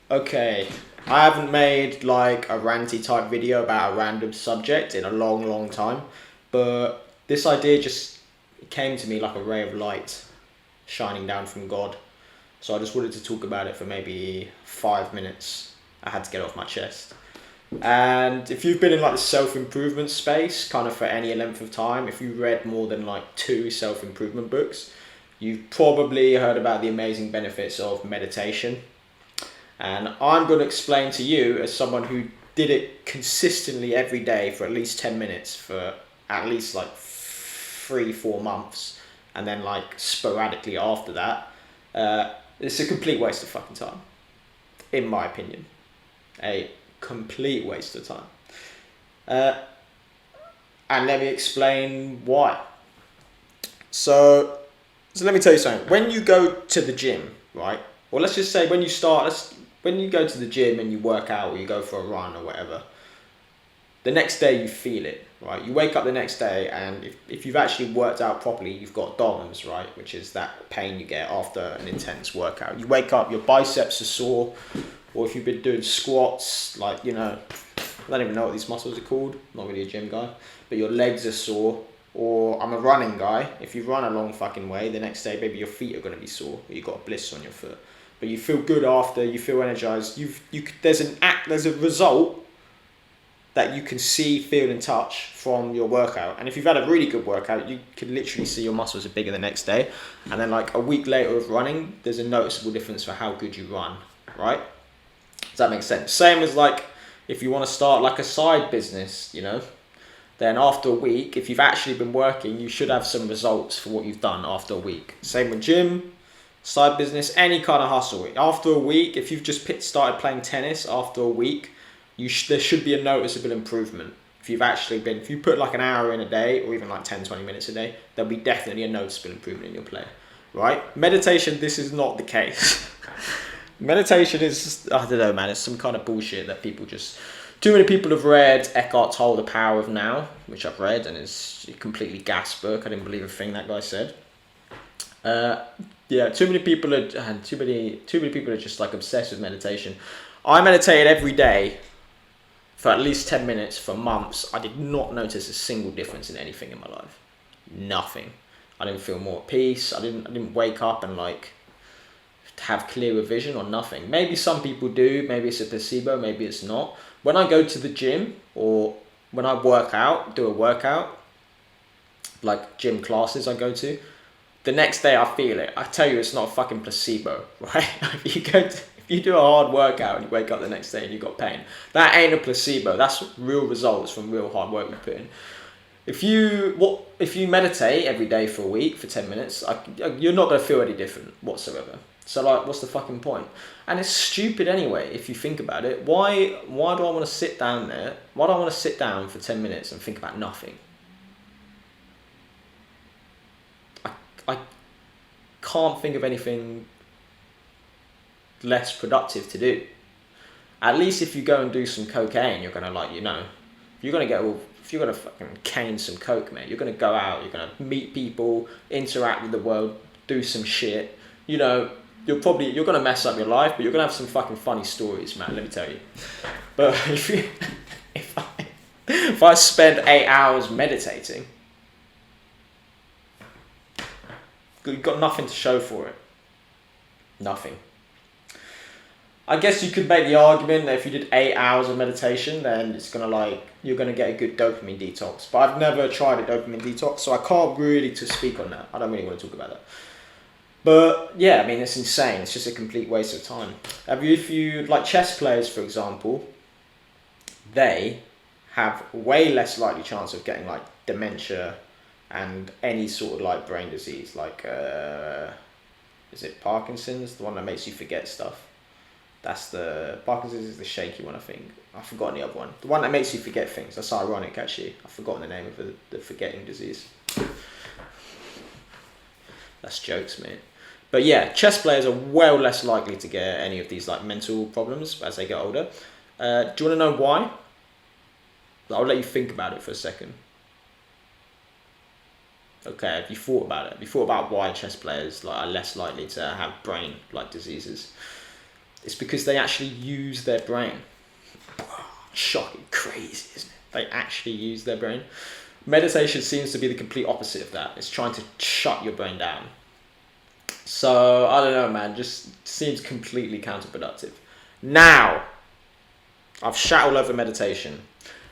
Okay, I haven't made like a ranty type video about a random subject in a long time, but this idea just came to me like a ray of light shining down from God. So I just wanted to talk about it for maybe 5 minutes. I had to get it off my chest. And if you've been in like the self improvement space, kind of for any length of time, if you read more than like two self improvement books, you've probably heard about the amazing benefits of meditation. And I'm going to explain to you, as someone who did it consistently every day for at least 10 minutes for at least like 3, 4 months, and then like sporadically after that, it's a complete waste of fucking time, in my opinion. A complete waste of time. Uh, and let me explain why. So, so let me tell you something. When you go to the gym, right? Or let's just say when you go to the gym and you work out or you go for a run or whatever, the next day you feel it, right? You wake up the next day and if you've actually worked out properly, you've got DOMS, right? Which is that pain you get after an intense workout. You wake up, your biceps are sore, or if you've been doing squats, like, I don't even know what these muscles are called. I'm not really a gym guy, but your legs are sore. Or I'm a running guy. If you run a long fucking way, the next day maybe your feet are gonna be sore, or you've got a blister on your foot. But you feel good after. You feel energized. There's a result that you can see, feel, and touch from your workout. And if you've had a really good workout, you can literally see your muscles are bigger the next day. And then like a week later of running, there's a noticeable difference for how good you run, right? Does that make sense? Same as like if you want to start like a side business, then after a week, if you've actually been working, you should have some results for what you've done after a week. Same with gym, side business, any kind of hustle. After a week, if you've just started playing tennis after a week, there should be a noticeable improvement. If you put like an hour in a day or even like 10, 20 minutes a day, there'll be definitely a noticeable improvement in your play, right? Meditation, this is not the case. Meditation is, I don't know, man, it's some kind of bullshit that too many people have read Eckhart Tolle, The Power of Now, which I've read, and it's a completely gas book. I didn't believe a thing that guy said. Yeah, too many people are just like obsessed with meditation. I meditated every day for at least 10 minutes for months. I did not notice a single difference in anything in my life. Nothing. I didn't feel more at peace. I didn't wake up and like have clearer vision or nothing. Maybe some people do. Maybe it's a placebo. Maybe it's not. When I go to the gym or when I do a workout, like gym classes I go to, the next day I feel it. I tell you, it's not a fucking placebo, right? If you do a hard workout and you wake up the next day and you got pain, that ain't a placebo. That's real results from real hard work you put in. If you meditate every day for a week for 10 minutes, you're not going to feel any different whatsoever. So like, what's the fucking point? And it's stupid anyway, if you think about it. Why do I want to sit down there? Why do I want to sit down for 10 minutes and think about nothing? I can't think of anything less productive to do. At least if you go and do some cocaine, you're gonna if you're gonna fucking cane some coke, mate, you're gonna go out, you're gonna meet people, interact with the world, do some shit. You're gonna mess up your life, but you're gonna have some fucking funny stories, man. Let me tell you. But if I spend 8 hours meditating, you've got nothing to show for it. Nothing. I guess you could make the argument that if you did 8 hours of meditation, then you're gonna get a good dopamine detox. But I've never tried a dopamine detox, so I can't really to speak on that. I don't really want to talk about that. But yeah, I mean, it's insane. It's just a complete waste of time. If you like chess players, for example, they have way less likely chance of getting like dementia and any sort of like brain disease, like is it Parkinson's, the one that makes you forget stuff? Parkinson's is the shaky one, I think. I've forgotten the other one. The one that makes you forget things. That's ironic, actually. I've forgotten the name of the forgetting disease. That's jokes, mate. But yeah, chess players are well less likely to get any of these like mental problems as they get older. Do you want to know why? I'll let you think about it for a second. Okay, have you thought about it? Have you thought about why chess players are less likely to have brain diseases? It's because they actually use their brain. Shocking, crazy, isn't it? They actually use their brain. Meditation seems to be the complete opposite of that. It's trying to shut your brain down. So, I don't know, man. Just seems completely counterproductive. Now, I've shat all over meditation.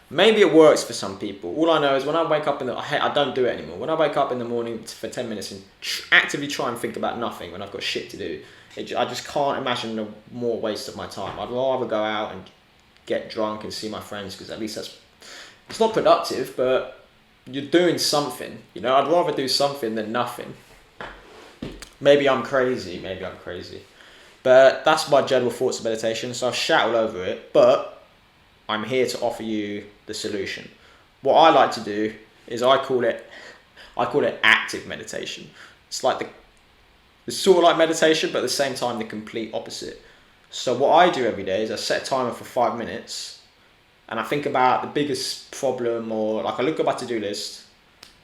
Maybe it works for some people. All I know is when I wake up I don't do it anymore. When I wake up in the morning for 10 minutes and actively try and think about nothing when I've got shit to do, I just can't imagine a more waste of my time. I'd rather go out and get drunk and see my friends, because at least it's not productive, but you're doing something. You know, I'd rather do something than nothing. Maybe I'm crazy. But that's my general thoughts of meditation. So I've shat all over it, but I'm here to offer you the solution. What I like to do is I call it active meditation. It's like it's sort of like meditation, but at the same time the complete opposite. So what I do every day is I set a timer for 5 minutes, and I think about the biggest problem, or like I look at my to-do list,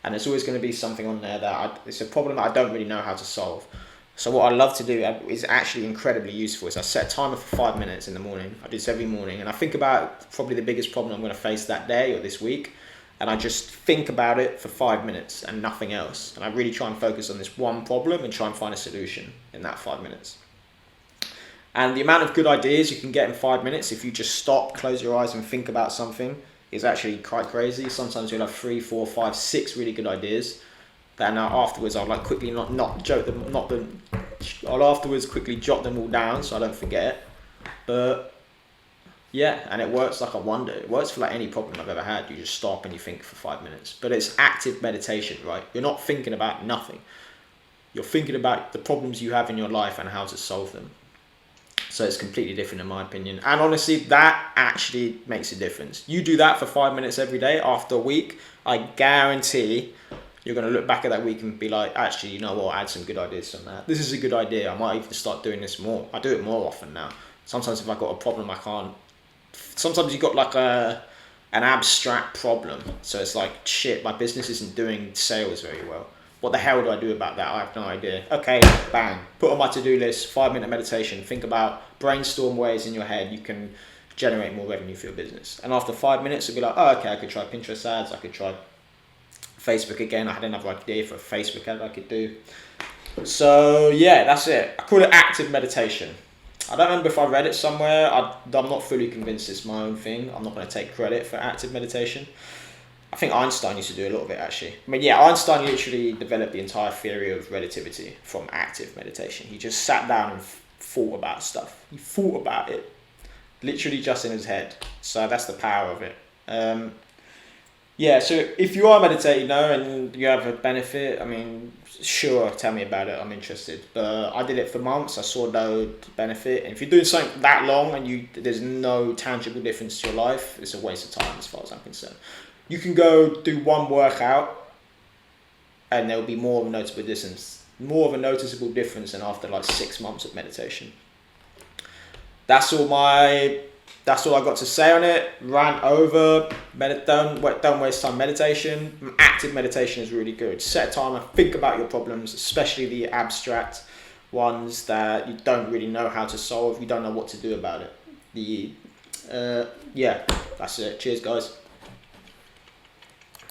and there's always going to be something on there it's a problem that I don't really know how to solve. So what I love to do is actually incredibly useful. Is I set a timer for 5 minutes in the morning. I do this every morning, and I think about probably the biggest problem I'm going to face that day or this week, and I just think about it for 5 minutes and nothing else. And I really try and focus on this one problem and try and find a solution in that 5 minutes. And the amount of good ideas you can get in 5 minutes if you just stop, close your eyes and think about something is actually quite crazy. Sometimes you'll have 3, 4, 5, 6 really good ideas. Then afterwards I'll like quickly I'll afterwards quickly jot them all down so I don't forget. But yeah, and it works like a wonder. It works for like any problem I've ever had. You just stop and you think for 5 minutes. But it's active meditation, right? You're not thinking about nothing. You're thinking about the problems you have in your life and how to solve them. So it's completely different in my opinion. And honestly, that actually makes a difference. You do that for 5 minutes every day. After a week, I guarantee you're going to look back at that week and be like, actually, you know what, I had some good ideas from that. This is a good idea. I might even start doing this more. I do it more often now. Sometimes if I've got a problem, I can't. Sometimes you've got like an abstract problem. So it's like, shit, my business isn't doing sales very well. What the hell do I do about that? I have no idea. Okay, bang. Put on my to-do list, 5 minute meditation. Think about, brainstorm ways in your head you can generate more revenue for your business. And after 5 minutes, you'll be like, oh, okay, I could try Pinterest ads. I could try Facebook again. I had another idea for a Facebook ad I could do. So yeah, that's it. I call it active meditation. I don't remember if I read it somewhere. I'm not fully convinced it's my own thing. I'm not going to take credit for active meditation. I think Einstein used to do a lot of it actually. I mean, yeah, Einstein literally developed the entire theory of relativity from active meditation. He just sat down and thought about stuff. He thought about it, literally just in his head. So that's the power of it. Yeah, so if you are meditating now and you have a benefit, I mean, sure, tell me about it. I'm interested. But I did it for months. I saw no benefit. And if you're doing something that long and there's no tangible difference to your life, it's a waste of time as far as I'm concerned. You can go do one workout and there'll be more of a noticeable difference than after like 6 months of meditation. That's all I got to say on it. Rant over. Don't waste time. Meditation. Active meditation is really good. Set a timer. Think about your problems, especially the abstract ones that you don't really know how to solve. You don't know what to do about it. Yeah, that's it. Cheers, guys.